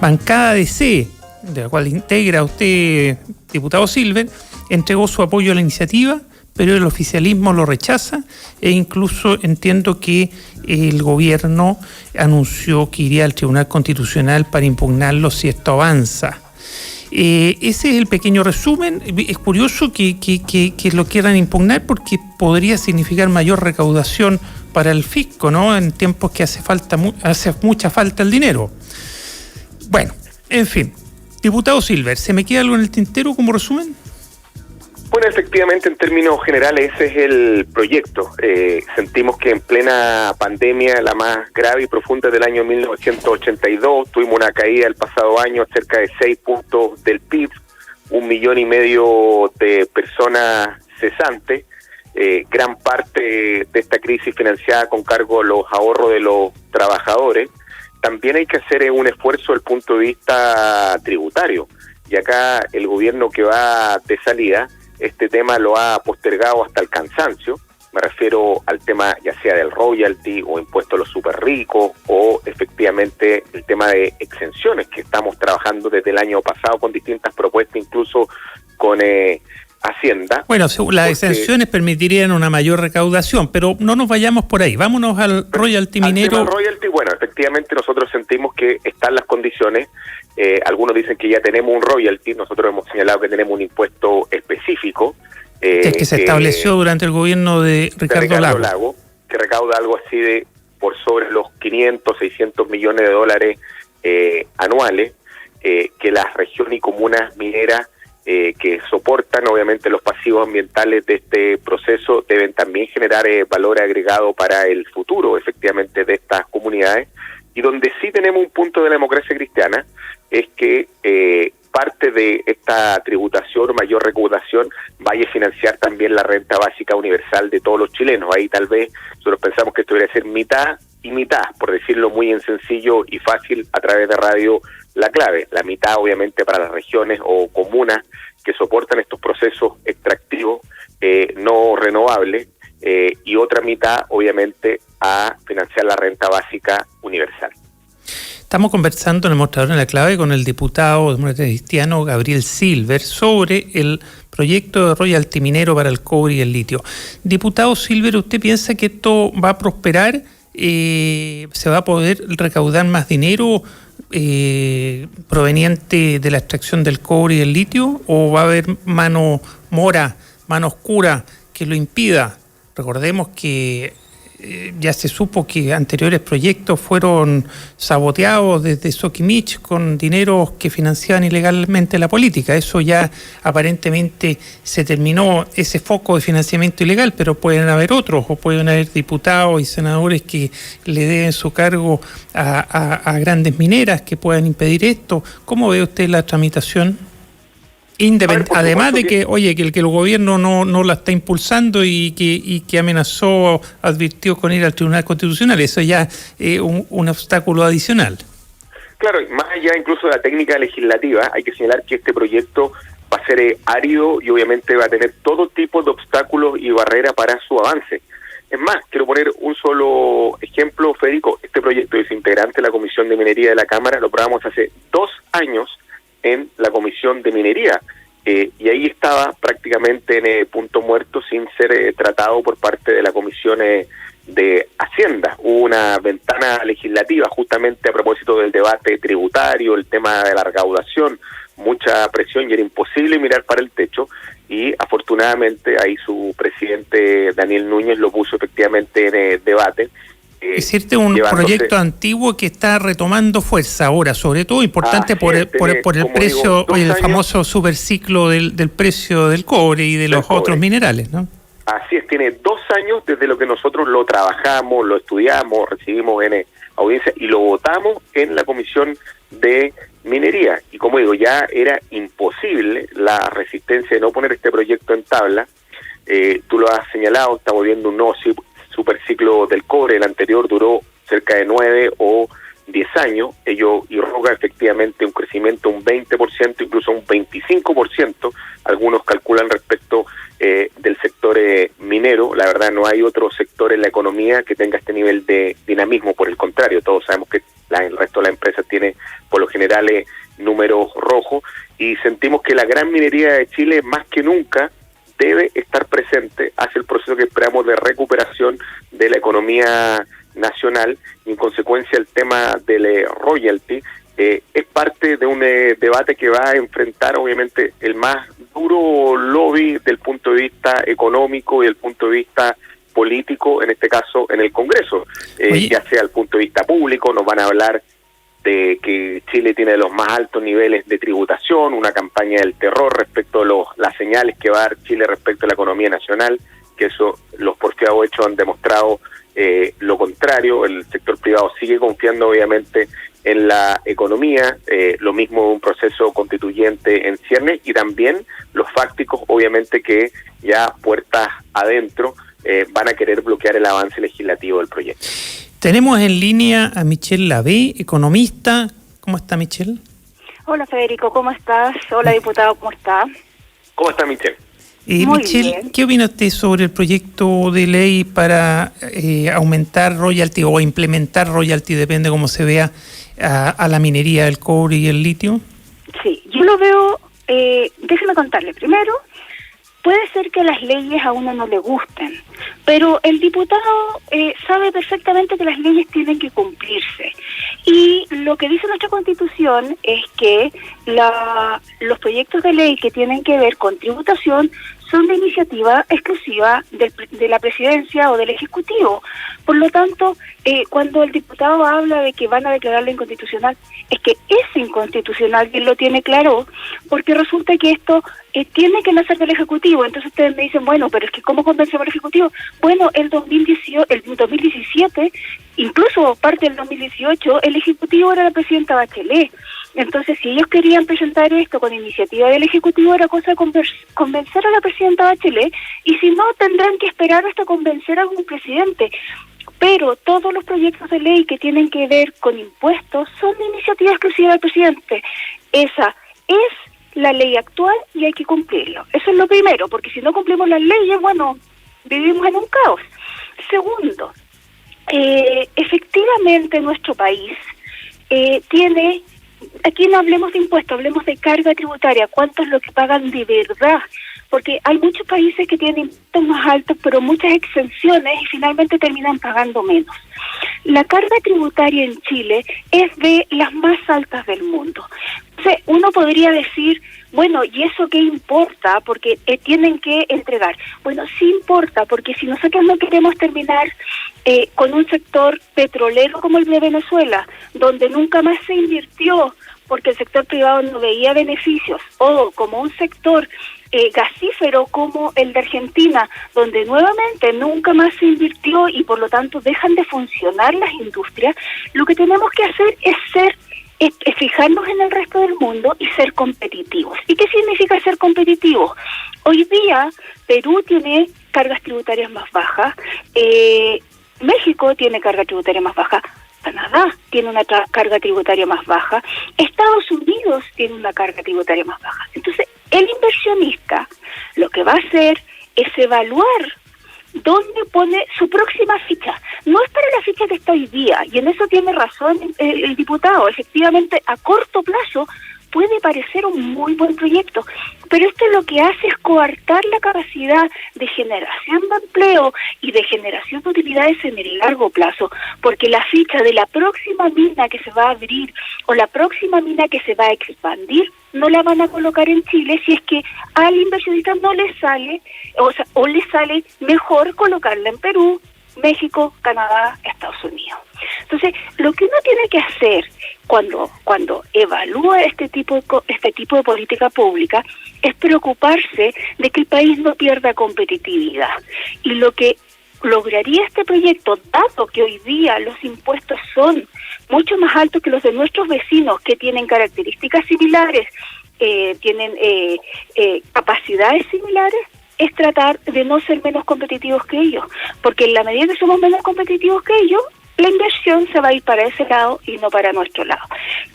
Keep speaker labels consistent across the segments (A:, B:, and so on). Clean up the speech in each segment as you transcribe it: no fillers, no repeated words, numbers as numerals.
A: bancada de C, de la cual integra usted, diputado Silver, entregó su apoyo a la iniciativa, pero el oficialismo lo rechaza e incluso entiendo que el gobierno anunció que iría al Tribunal Constitucional para impugnarlo si esto avanza. Ese es el pequeño resumen. Es curioso que lo quieran impugnar porque podría significar mayor recaudación para el fisco, ¿no? En tiempos que hace mucha falta el dinero. Bueno, en fin. Diputado Silver, ¿se me queda algo en el tintero como resumen?
B: Bueno, efectivamente, en términos generales, ese es el proyecto. Sentimos que en plena pandemia, la más grave y profunda del año 1982, tuvimos una caída el pasado año cerca de 6 puntos del PIB, 1,5 millones de personas cesantes, gran parte de esta crisis financiada con cargo a los ahorros de los trabajadores. También hay que hacer un esfuerzo desde el punto de vista tributario, y acá el gobierno que va de salida, este tema lo ha postergado hasta el cansancio. Me refiero al tema ya sea del royalty o impuesto a los super ricos o efectivamente el tema de exenciones que estamos trabajando desde el año pasado con distintas propuestas, incluso con Hacienda.
A: Bueno, las exenciones permitirían una mayor recaudación, pero no nos vayamos por ahí, vámonos al royalty minero.
B: Al tema royalty, bueno, efectivamente nosotros sentimos que están las condiciones. Algunos dicen que ya tenemos un royalty, nosotros hemos señalado que tenemos un impuesto específico.
A: Que se estableció durante el gobierno de Ricardo
B: Lagos, que recauda algo así de por sobre los 500, 600 millones de dólares anuales, que las regiones y comunas mineras que soportan obviamente los pasivos ambientales de este proceso deben también generar valor agregado para el futuro efectivamente de estas comunidades. Y donde sí tenemos un punto de la democracia cristiana es que parte de esta tributación o mayor recaudación vaya a financiar también la renta básica universal de todos los chilenos. Ahí tal vez nosotros pensamos que esto debería ser mitad y mitad, por decirlo muy en sencillo y fácil a través de Radio La Clave. La mitad obviamente para las regiones o comunas que soportan estos procesos extractivos no renovables, y otra mitad obviamente a financiar la renta básica universal.
A: Estamos conversando en el mostrador en La Clave con el diputado demócrata cristiano Gabriel Silver sobre el proyecto de royalty minero para el cobre y el litio. Diputado Silver, ¿usted piensa que esto va a prosperar? ¿Se va a poder recaudar más dinero proveniente de la extracción del cobre y del litio? ¿O va a haber mano oscura que lo impida? Recordemos que ya se supo que anteriores proyectos fueron saboteados desde Soquimich con dineros que financiaban ilegalmente la política. Eso ya aparentemente se terminó, ese foco de financiamiento ilegal, pero pueden haber otros, o pueden haber diputados y senadores que le deben su cargo a grandes mineras que puedan impedir esto. ¿Cómo ve usted la tramitación? Además de que el gobierno no la está impulsando y que amenazó, advirtió con ir al Tribunal Constitucional, eso ya es un obstáculo adicional.
B: Claro, más allá incluso de la técnica legislativa, hay que señalar que este proyecto va a ser árido y obviamente va a tener todo tipo de obstáculos y barreras para su avance. Es más, quiero poner un solo ejemplo, Federico. Este proyecto es integrante de la Comisión de Minería de la Cámara, lo aprobamos hace 2 años en la Comisión de Minería, y ahí estaba prácticamente en punto muerto sin ser tratado por parte de la Comisión de Hacienda. Hubo una ventana legislativa justamente a propósito del debate tributario, el tema de la recaudación, mucha presión y era imposible mirar para el techo, y afortunadamente ahí su presidente Daniel Núñez lo puso efectivamente en debate.
A: Es cierto, un proyecto antiguo que está retomando fuerza ahora, sobre todo importante por el precio, el famoso superciclo del precio del cobre y de los otros minerales, ¿no?
B: Así es, tiene 2 años desde lo que nosotros lo trabajamos, lo estudiamos, recibimos en audiencia y lo votamos en la Comisión de Minería. Y como digo, ya era imposible la resistencia de no poner este proyecto en tabla. Tú lo has señalado, estamos viendo un nuevo superciclo del cobre. El anterior duró cerca de 9 o 10 años. Ello irroga efectivamente un crecimiento un 20%, incluso un 25%. Algunos calculan respecto del sector minero. La verdad, no hay otro sector en la economía que tenga este nivel de dinamismo. Por el contrario, todos sabemos que la el resto de las empresas tiene por lo general números rojos, y sentimos que la gran minería de Chile más que nunca debe estar presente hacia el proceso que esperamos de recuperación de la economía nacional, y en consecuencia el tema del royalty es parte de un debate que va a enfrentar obviamente el más duro lobby del punto de vista económico y del punto de vista político, en este caso en el Congreso, ya sea el punto de vista público. Nos van a hablar de que Chile tiene los más altos niveles de tributación, una campaña del terror respecto a las señales que va a dar Chile respecto a la economía nacional, que eso los porfiados hechos han demostrado lo contrario. El sector privado sigue confiando obviamente en la economía, lo mismo un proceso constituyente en ciernes, y también los fácticos obviamente que ya puertas adentro van a querer bloquear el avance legislativo del proyecto.
A: Tenemos en línea a Michelle Lavé, economista. ¿Cómo está, Michelle?
C: Hola, Federico, ¿cómo estás? Hola, diputado, ¿cómo está?
B: ¿Cómo está, Michelle?
C: Muy
A: Michelle,
C: bien.
A: ¿qué opina usted sobre el proyecto de ley para aumentar royalty o implementar royalty, depende cómo se vea, a la minería del cobre y el litio?
C: Sí, yo lo veo, déjeme contarle primero. Puede ser que las leyes a uno no le gusten, pero el diputado sabe perfectamente que las leyes tienen que cumplirse. Y lo que dice nuestra Constitución es que los proyectos de ley que tienen que ver con tributación son de iniciativa exclusiva de la Presidencia o del Ejecutivo. Por lo tanto, cuando el diputado habla de que van a declararlo inconstitucional, es que es inconstitucional, y él lo tiene claro, porque resulta que esto tiene que nacer del Ejecutivo. Entonces ustedes me dicen, bueno, pero es que ¿cómo convencemos al Ejecutivo? Bueno, el 2017, incluso parte del 2018, el Ejecutivo era la presidenta Bachelet. Entonces, si ellos querían presentar esto con iniciativa del Ejecutivo, era cosa de convencer a la presidenta Bachelet, y si no, tendrán que esperar hasta convencer a algún presidente. Pero todos los proyectos de ley que tienen que ver con impuestos son de iniciativa exclusiva del presidente. Esa es la ley actual y hay que cumplirlo. Eso es lo primero, porque si no cumplimos las leyes, bueno, vivimos en un caos. Segundo, efectivamente nuestro país tiene... Aquí no hablemos de impuestos, hablemos de carga tributaria, cuánto es lo que pagan de verdad, porque hay muchos países que tienen impuestos más altos, pero muchas exenciones, y finalmente terminan pagando menos. La carga tributaria en Chile es de las más altas del mundo. Entonces, uno podría decir, bueno, ¿y eso qué importa? Porque tienen que entregar. Bueno, sí importa, porque si nosotros no queremos terminar con un sector petrolero como el de Venezuela, donde nunca más se invirtió porque el sector privado no veía beneficios, o como un sector gasífero como el de Argentina, donde nuevamente nunca más se invirtió y por lo tanto dejan de funcionar las industrias, lo que tenemos que hacer es fijarnos en el resto del mundo y ser competitivos. ¿Y qué significa ser competitivos? Hoy día Perú tiene cargas tributarias más bajas, México tiene carga tributaria más baja, Canadá tiene una carga tributaria más baja, Estados Unidos tiene una carga tributaria más baja. Entonces, el inversionista lo que va a hacer es evaluar dónde pone su próxima ficha. No es para la ficha que está hoy día, y en eso tiene razón el diputado. Efectivamente, a corto plazo puede parecer un muy buen proyecto, pero esto lo que hace es coartar la capacidad de generación de empleo y de generación de utilidades en el largo plazo, porque la ficha de la próxima mina que se va a abrir o la próxima mina que se va a expandir no la van a colocar en Chile si es que al inversionista no le sale, o le sale mejor colocarla en Perú, México, Canadá, Estados Unidos. Entonces, lo que uno tiene que hacer cuando evalúa este tipo de política pública es preocuparse de que el país no pierda competitividad. Y lo que lograría este proyecto, dado que hoy día los impuestos son mucho más altos que los de nuestros vecinos, que tienen características similares, tienen capacidades similares, es tratar de no ser menos competitivos que ellos, porque en la medida que somos menos competitivos que ellos, la inversión se va a ir para ese lado y no para nuestro lado.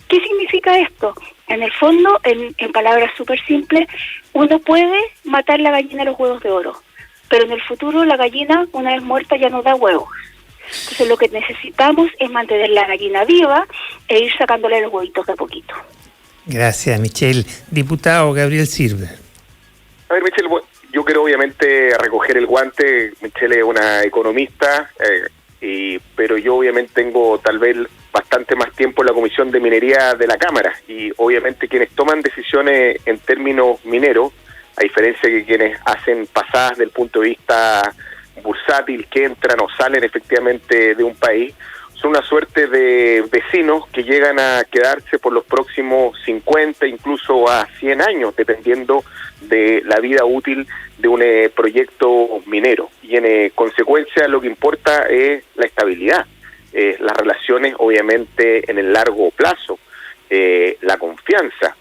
C: ¿Qué significa esto? En el fondo, en palabras súper simples, uno puede matar la gallina de los huevos de oro, pero en el futuro la gallina, una vez muerta, ya no da huevos. Entonces lo que necesitamos es mantener la gallina viva e ir sacándole los huevitos de a poquito.
A: Gracias, Michelle. Diputado Gabriel Silver.
B: A ver, Michelle, yo quiero obviamente recoger el guante. Michelle es una economista, pero yo obviamente tengo tal vez bastante más tiempo en la Comisión de Minería de la Cámara, y obviamente quienes toman decisiones en términos mineros, a diferencia de quienes hacen pasadas del punto de vista bursátil, que entran o salen efectivamente de un país, son una suerte de vecinos que llegan a quedarse por los próximos 50, incluso a 100 años, dependiendo de la vida útil de un proyecto minero. Y en consecuencia lo que importa es la estabilidad, las relaciones obviamente en el largo plazo, la confianza.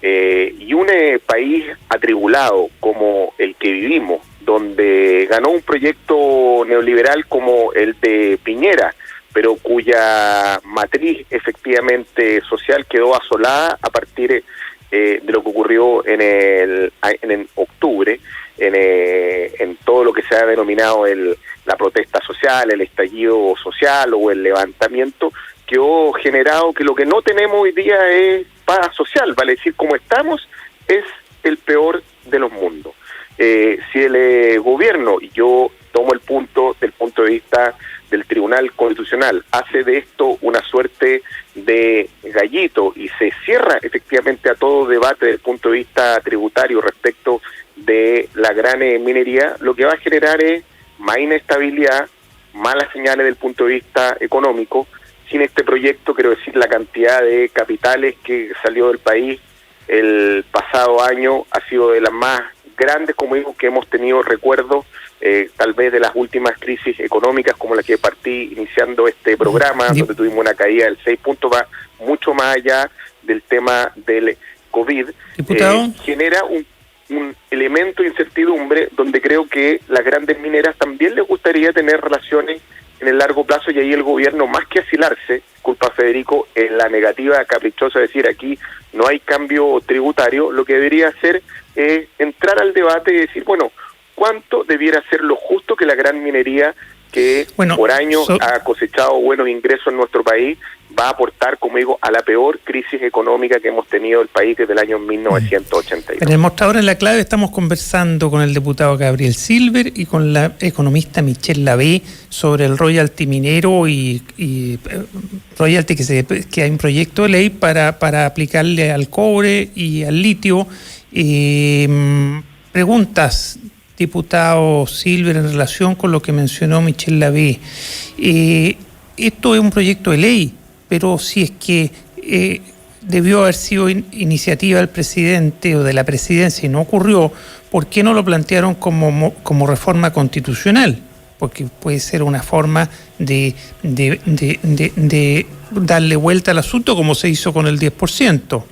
B: Y un país atribulado como el que vivimos, donde ganó un proyecto neoliberal como el de Piñera, pero cuya matriz efectivamente social quedó asolada a partir de lo que ocurrió en octubre, en todo lo que se ha denominado la protesta social, el estallido social o el levantamiento, que ha generado que lo que no tenemos hoy día es paz social, vale decir, como estamos, es el peor de los mundos. Si el gobierno, y yo tomo el punto del punto de vista del Tribunal Constitucional, hace de esto una suerte de gallito y se cierra efectivamente a todo debate desde el punto de vista tributario respecto de la gran minería, lo que va a generar es más inestabilidad, malas señales desde el punto de vista económico. Sin este proyecto, quiero decir, la cantidad de capitales que salió del país el pasado año ha sido de las más grandes, como digo, que hemos tenido recuerdo, tal vez de las últimas crisis económicas, como la que partí iniciando este programa, donde tuvimos una caída del 6 puntos, va mucho más allá del tema del COVID. Genera un elemento de incertidumbre donde creo que las grandes mineras también les gustaría tener relaciones en el largo plazo, y ahí el gobierno, más que asilarse, culpa a Federico, en la negativa caprichosa de decir aquí no hay cambio tributario, lo que debería hacer es entrar al debate y decir, bueno, ¿cuánto debiera ser lo justo que la gran minería, que por años ha cosechado buenos ingresos en nuestro país, va a aportar, como digo, a la peor crisis económica que hemos tenido el país desde el año 1982?
A: En el mostrador en la clave estamos conversando con el diputado Gabriel Silver y con la economista Michelle Lavé sobre el royalty minero y royalty que hay un proyecto de ley para aplicarle al cobre y al litio. Preguntas, diputado Silver, en relación con lo que mencionó Michelle Lavé. Esto es un proyecto de ley, pero si es que debió haber sido iniciativa del presidente o de la presidencia y no ocurrió, ¿por qué no lo plantearon como reforma constitucional? Porque puede ser una forma de darle vuelta al asunto, como se hizo con el 10%.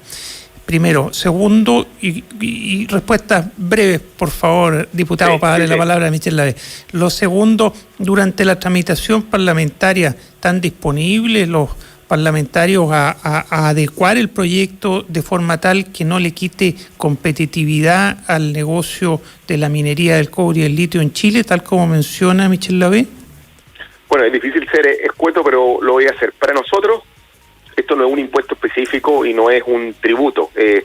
A: Primero. Segundo, y respuestas breves, por favor, diputado, para darle la palabra a Michelle Lavé. Lo segundo, durante la tramitación parlamentaria, ¿están disponibles los parlamentarios a adecuar el proyecto de forma tal que no le quite competitividad al negocio de la minería del cobre y el litio en Chile, tal como menciona Michelle Lavé?
B: Bueno, es difícil ser escueto, pero lo voy a hacer. Para nosotros, esto no es un impuesto específico y no es un tributo, es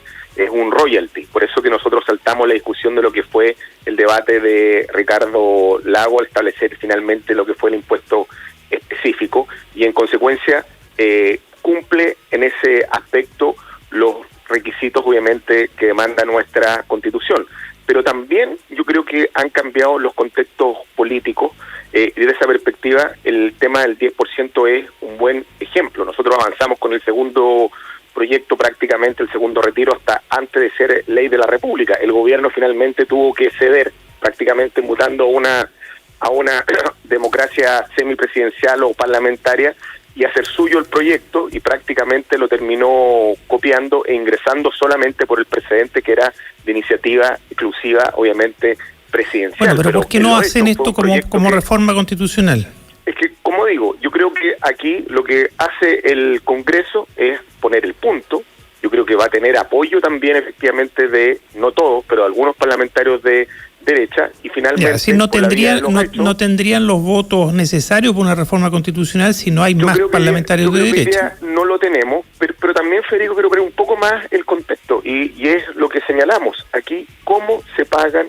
B: un royalty. Por eso que nosotros saltamos la discusión de lo que fue el debate de Ricardo Lago al establecer finalmente lo que fue el impuesto específico, y en consecuencia cumple en ese aspecto los requisitos obviamente que demanda nuestra Constitución. Pero también yo creo que han cambiado los contextos políticos, y desde esa perspectiva el tema del 10% es un buen ejemplo. Nosotros avanzamos con el segundo proyecto, prácticamente el segundo retiro, hasta antes de ser ley de la República. El gobierno finalmente tuvo que ceder, prácticamente mutando a una democracia semipresidencial o parlamentaria, y hacer suyo el proyecto, y prácticamente lo terminó copiando e ingresando solamente por el precedente que era de iniciativa exclusiva, obviamente, presidencial.
A: Bueno, pero ¿por qué no hacen esto como reforma constitucional?
B: Es que, como digo, yo creo que aquí lo que hace el Congreso es poner el punto. Yo creo que va a tener apoyo también, efectivamente, de, no todos, pero algunos parlamentarios de derecha, y finalmente...
A: Así no tendrían los votos necesarios por una reforma constitucional si no hay más parlamentarios de derecha.
B: No lo tenemos, pero también, Federico, quiero ver un poco más el contexto, y es lo que señalamos aquí: cómo se pagan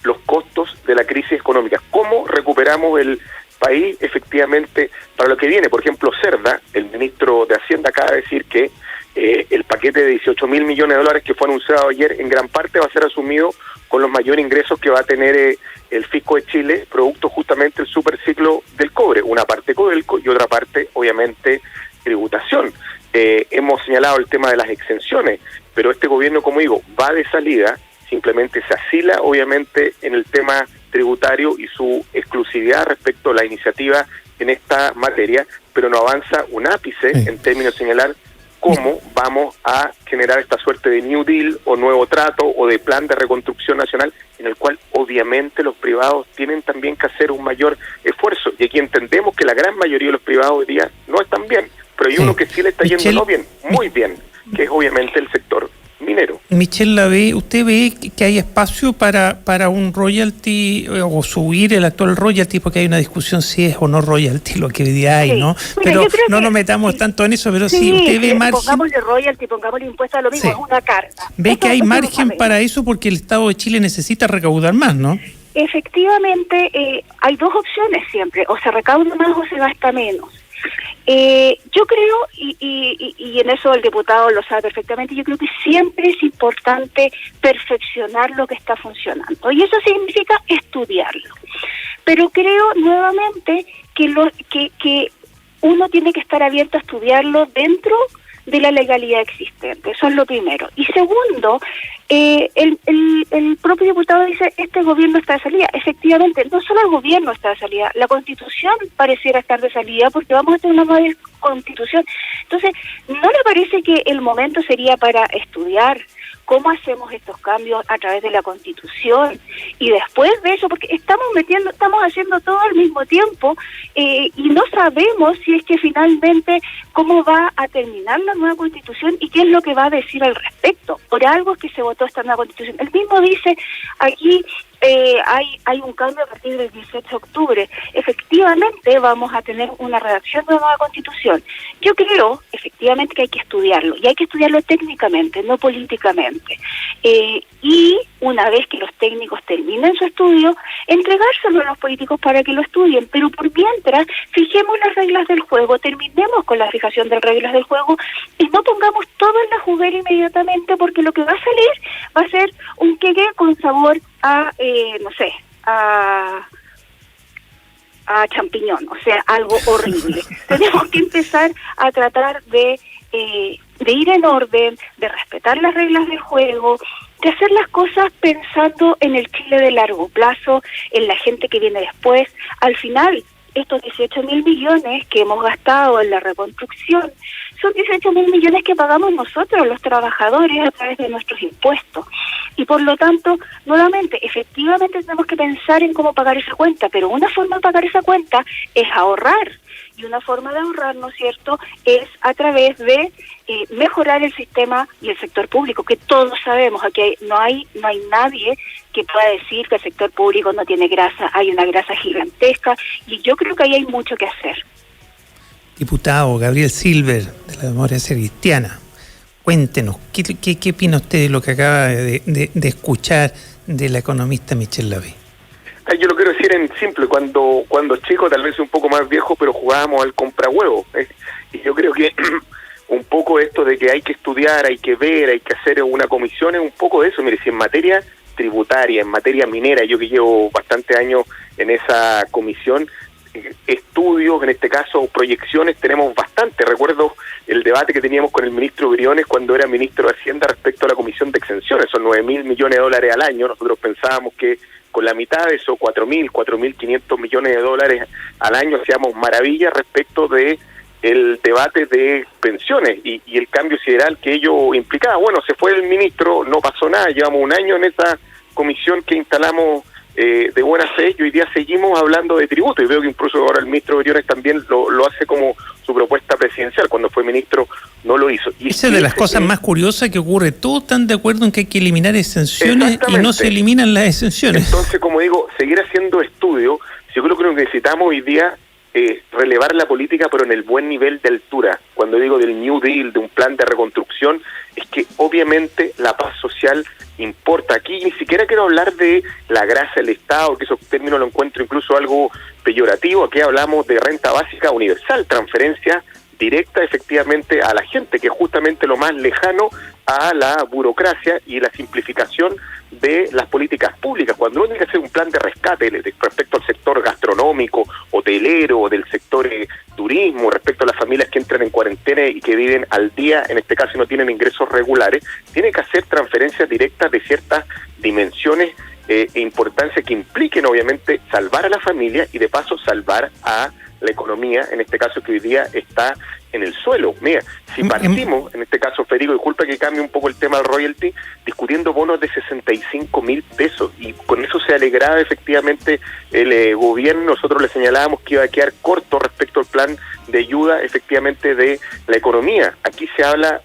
B: los costos de la crisis económica, cómo recuperamos el país efectivamente para lo que viene. Por ejemplo, Cerda, el ministro de Hacienda, acaba de decir que el paquete de 18.000 millones de dólares que fue anunciado ayer en gran parte va a ser asumido con los mayores ingresos que va a tener el fisco de Chile, producto justamente del superciclo del cobre, una parte Codelco y otra parte obviamente tributación. Hemos señalado el tema de las exenciones, pero este gobierno, como digo, va de salida, simplemente se asila obviamente en el tema tributario y su exclusividad respecto a la iniciativa en esta materia, pero no avanza un ápice en términos de señalar cómo vamos a generar esta suerte de New Deal o nuevo trato o de plan de reconstrucción nacional, en el cual obviamente los privados tienen también que hacer un mayor esfuerzo. Y aquí entendemos que la gran mayoría de los privados hoy día no están bien, pero hay uno que sí le está yendo no bien, muy bien, que es obviamente el sector minero.
A: Michelle Lavé, ¿usted ve que hay espacio para un royalty o subir el actual royalty? Porque hay una discusión si es o no royalty lo que hoy día hay, ¿no? Pero no nos metamos tanto en eso, pero sí, usted ve margen...
C: Pongámosle royalty, pongámosle impuesto a lo mismo, es una carga.
A: ¿Ve que hay margen para eso? Porque el Estado de Chile necesita recaudar más, ¿no?
C: Efectivamente, hay dos opciones siempre: o se recauda más o se gasta menos. Yo creo, y en eso el diputado lo sabe perfectamente, yo creo que siempre es importante perfeccionar lo que está funcionando, y eso significa estudiarlo. Pero creo nuevamente que uno tiene que estar abierto a estudiarlo dentro de la legalidad existente. Eso es lo primero. Y segundo, el propio diputado dice: este gobierno está de salida. Efectivamente, no solo el gobierno está de salida, la Constitución pareciera estar de salida, porque vamos a tener una nueva Constitución. Entonces, ¿no le parece que el momento sería para estudiar cómo hacemos estos cambios a través de la Constitución? Y después de eso, porque estamos haciendo todo al mismo tiempo, y no sabemos si es que finalmente cómo va a terminar la nueva Constitución y qué es lo que va a decir al respecto. Por algo es que se votó esta nueva Constitución. Él mismo dice aquí, hay un cambio a partir del 18 de octubre. Efectivamente vamos a tener una redacción de una nueva Constitución. Yo creo efectivamente que hay que estudiarlo, y hay que estudiarlo técnicamente, no políticamente. Y una vez que los técnicos terminen su estudio, entregárselo a los políticos para que lo estudien. Pero por mientras, fijemos las reglas del juego, terminemos con la fijación de reglas del juego y no pongamos todo en la juguera inmediatamente, porque lo que va a salir va a ser un queque con sabor a, a champiñón, o sea, algo horrible. Tenemos que empezar a tratar de ir en orden, de respetar las reglas del juego, de hacer las cosas pensando en el Chile de largo plazo, en la gente que viene después. Al final, estos 18.000 millones que hemos gastado en la reconstrucción son 18.000 millones que pagamos nosotros, los trabajadores, a través de nuestros impuestos. Y por lo tanto, nuevamente, efectivamente tenemos que pensar en cómo pagar esa cuenta, pero una forma de pagar esa cuenta es ahorrar. Y una forma de ahorrar, ¿no es cierto?, es a través de mejorar el sistema y el sector público, que todos sabemos, aquí no hay nadie que pueda decir que el sector público no tiene grasa, hay una grasa gigantesca, y yo creo que ahí hay mucho que hacer.
A: Diputado Gabriel Silver, de la Democracia Cristiana, cuéntenos, ¿qué opina usted de lo que acaba de escuchar de la economista Michelle Lavé?
B: Yo lo quiero decir en simple: cuando chico, tal vez un poco más viejo, pero jugábamos al comprahuevo, y yo creo que un poco esto de que hay que estudiar, hay que ver, hay que hacer una comisión, es un poco de eso. Mire, si en materia tributaria, en materia minera, yo que llevo bastante años en esa comisión, estudios, en este caso proyecciones, tenemos bastante. Recuerdo el debate que teníamos con el ministro Briones cuando era ministro de Hacienda respecto a la comisión de exenciones, son 9.000 millones de dólares al año. Nosotros pensábamos que con la mitad de eso, 4.500 millones de dólares al año, hacíamos maravillas respecto de el debate de pensiones y el cambio sideral que ello implicaba. Bueno, se fue el ministro, no pasó nada, llevamos un año en esa comisión que instalamos de buena fe, y hoy día seguimos hablando de tributo, y veo que incluso ahora el ministro Briones también lo hace como su propuesta presidencial. Cuando fue ministro no lo hizo. Y
A: esa es de las cosas más curiosas que ocurre. Todos están de acuerdo en que hay que eliminar exenciones y no se eliminan las exenciones.
B: Entonces, como digo, seguir haciendo estudio. Yo creo que lo que necesitamos hoy día es relevar la política, pero en el buen nivel de altura. Cuando digo del New Deal, de un plan de reconstrucción, es que obviamente la paz social importa. Aquí ni siquiera quiero hablar de la grasa del Estado, que esos términos lo encuentro incluso algo peyorativo. Aquí hablamos de renta básica universal, transferencia directa efectivamente a la gente, que es justamente lo más lejano a la burocracia y la simplificación de las políticas públicas. Cuando uno tiene que hacer un plan de rescate respecto al sector gastronómico, hotelero, del sector turismo, respecto a las familias que entran en cuarentena y que viven al día, en este caso no tienen ingresos regulares, tiene que hacer transferencias directas de ciertas dimensiones e importancia que impliquen obviamente salvar a la familia y de paso salvar a la economía, en este caso que hoy día está en el suelo. Mira, si partimos, en este caso, Federico, disculpa que cambie un poco el tema del royalty, discutiendo bonos de 65.000 pesos, y con eso se alegraba efectivamente el gobierno. Nosotros le señalábamos que iba a quedar corto respecto al plan de ayuda efectivamente de la economía. Aquí se habla,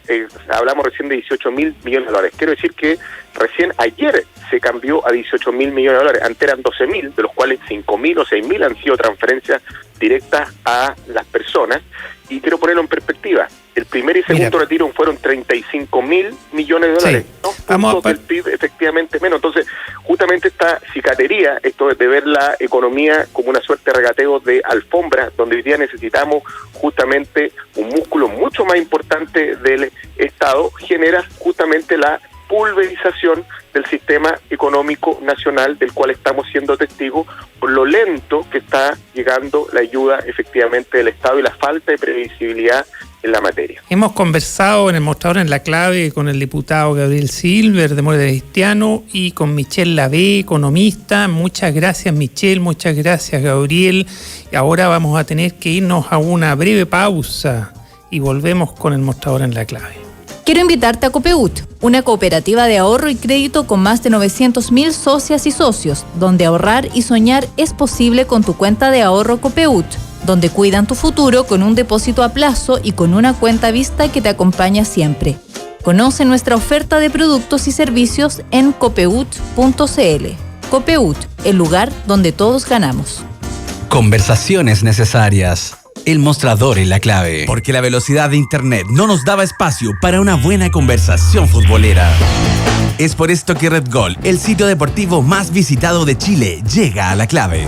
B: hablamos recién de 18.000 millones de dólares. Quiero decir que recién ayer se cambió a 18.000 millones de dólares. Antes eran 12.000, de los cuales 5.000 o 6.000 han sido transferencias directas a las personas. Y quiero ponerlo en perspectiva. El primer y segundo retiro fueron 35.000 millones de dólares. Sí. Puntos del PIB efectivamente menos. Entonces, justamente esta cicatería, esto de ver la economía como una suerte de regateo de alfombra, donde hoy día necesitamos justamente un músculo mucho más importante del Estado, genera justamente la pulverización del sistema económico nacional, del cual estamos siendo testigos por lo lento que está llegando la ayuda efectivamente del Estado y la falta de previsibilidad en la materia.
A: Hemos conversado en el Mostrador en la Clave con el diputado Gabriel Silver, Demócrata Cristiano, y con Michelle Lavé, economista. Muchas gracias, Michelle, muchas gracias, Gabriel. Y ahora vamos a tener que irnos a una breve pausa y volvemos con el Mostrador en la Clave.
D: Quiero invitarte a Copeut, una cooperativa de ahorro y crédito con más de 900.000 socias y socios, donde ahorrar y soñar es posible con tu cuenta de ahorro Copeut, donde cuidan tu futuro con un depósito a plazo y con una cuenta vista que te acompaña siempre. Conoce nuestra oferta de productos y servicios en copeut.cl. Copeut, el lugar donde todos ganamos.
E: Conversaciones necesarias. El Mostrador en la Clave. Porque la velocidad de internet no nos daba espacio para una buena conversación futbolera. Es por esto que Red Gol, el sitio deportivo más visitado de Chile, llega a la Clave.